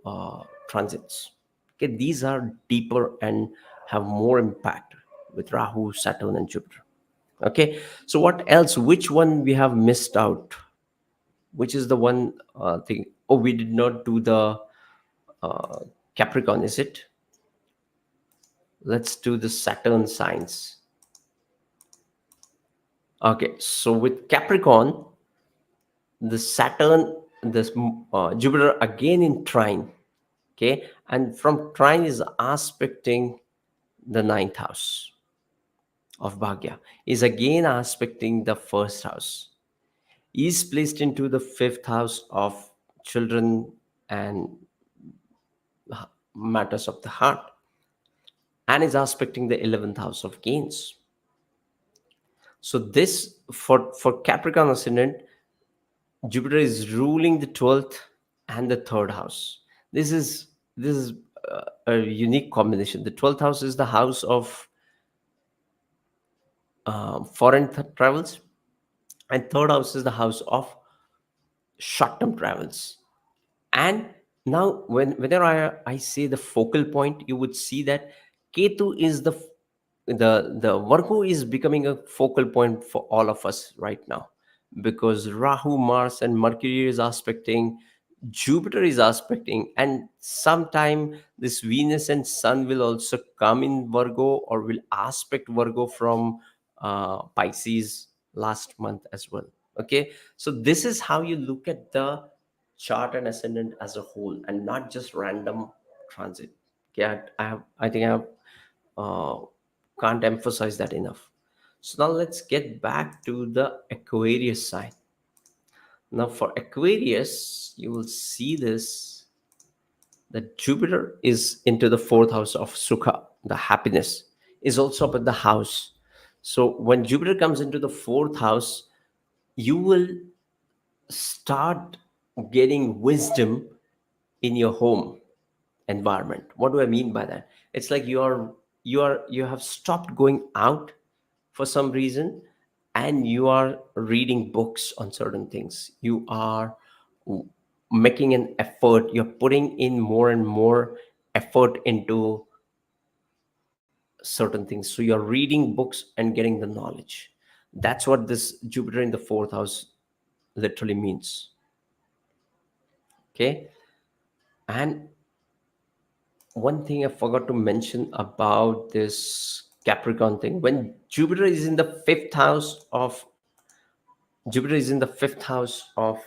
transits. Okay, these are deeper and have more impact with Rahu, Saturn, and Jupiter. Okay, so what else? Which one we have missed out? Which is the one thing? Oh, we did not do the uh, Capricorn, is it? Let's do the Saturn signs. Okay, so with Capricorn, the Saturn, this Jupiter again in trine. Okay, and from trine is aspecting the ninth house of Bhagya, is again aspecting the first house, is placed into the fifth house of children and matters of the heart, and is aspecting the 11th house of gains. So this, for Capricorn ascendant, Jupiter is ruling the 12th and the third house. This is a unique combination. The 12th house is the house of foreign travels, and third house is the house of short-term travels. And now whenever I say the focal point, you would see that Ketu is the Virgo is becoming a focal point for all of us right now, because Rahu, Mars, and Mercury is aspecting, Jupiter is aspecting, and sometime this Venus and Sun will also come in Virgo or will aspect Virgo from Pisces last month as well. Okay, so this is how you look at the chart and ascendant as a whole, and not just random transit. Okay, I think I have uh, can't emphasize that enough. So now let's get back to the Aquarius sign. Now for Aquarius, you will see this, that Jupiter is into the fourth house of Sukha, the happiness, is also up at the house. So when Jupiter comes into the fourth house, you will start getting wisdom in your home environment. What do I mean by that? It's like you have stopped going out for some reason, and you are reading books on certain things. You are w- making an effort, you're putting in more and more effort into certain things. So you're reading books and getting the knowledge. That's what this Jupiter in the fourth house literally means. Okay. And one thing I forgot to mention about this Capricorn thing, when Jupiter is in the fifth house of Jupiter is in the fifth house of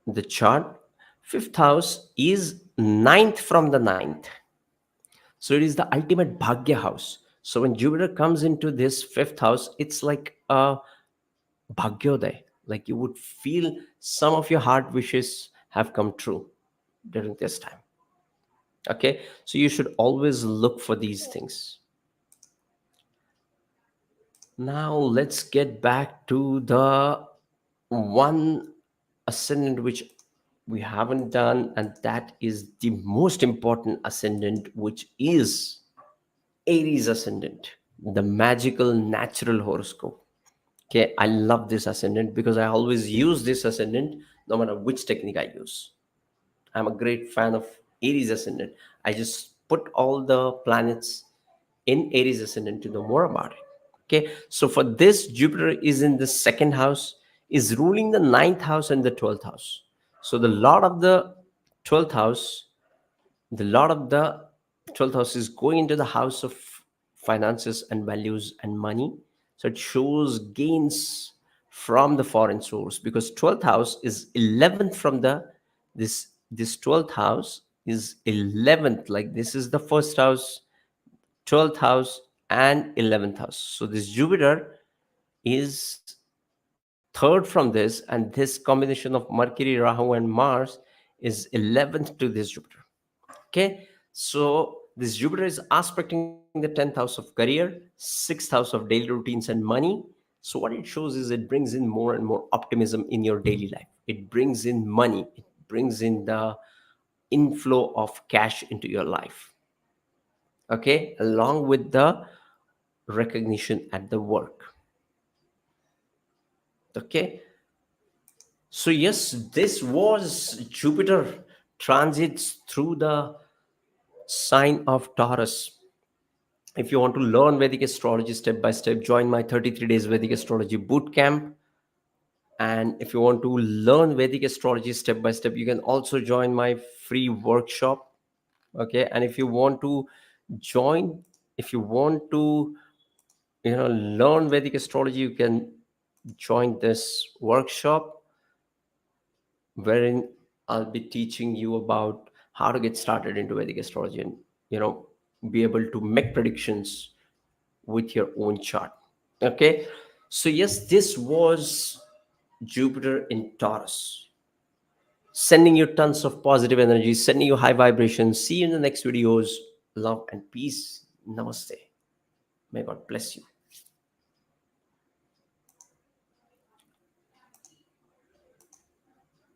the chart. Fifth house is ninth from the ninth. So it is the ultimate Bhagya house. So when Jupiter comes into this fifth house, it's like a Bhagyodaya. Like you would feel some of your heart wishes have come true during this time. Okay. So you should always look for these things. Now let's get back to the one ascendant which we haven't done, and that is the most important ascendant, which is Aries Ascendant, the magical natural horoscope. Okay, I love this ascendant because I always use this ascendant no matter which technique I use. I'm a great fan of Aries Ascendant. I just put all the planets in Aries Ascendant to know more about it. Okay, so for this, Jupiter is in the second house, is ruling the ninth house and the 12th house. So the Lord of the 12th house, the Lord of the 12th house is going into the house of finances and values and money. So it shows gains from the foreign source, because 12th house is 11th from the this 12th house is 11th, like this is the first house, 12th house and 11th house. So this Jupiter is third from this, and this combination of Mercury, Rahu and Mars is 11th to this Jupiter. Okay, so this Jupiter is aspecting the 10th house of career, 6th house of daily routines and money. So what it shows is it brings in more and more optimism in your daily life. It brings in money, it brings in the inflow of cash into your life. Okay, along with the recognition at the work. Okay, so yes, this was Jupiter transits through the sign of Taurus. If you want to learn Vedic astrology step by step, join my 33 days Vedic astrology boot camp. And if you want to learn Vedic astrology step by step, you can also join my free workshop. Okay, and if you want to join, if you want to learn Vedic astrology, you can join this workshop, wherein I'll be teaching you about how to get started into Vedic astrology and be able to make predictions with your own chart. Okay, so yes, this was Jupiter in Taurus, sending you tons of positive energy, sending you high vibrations. See you in the next videos. Love and peace. Namaste. May God bless you.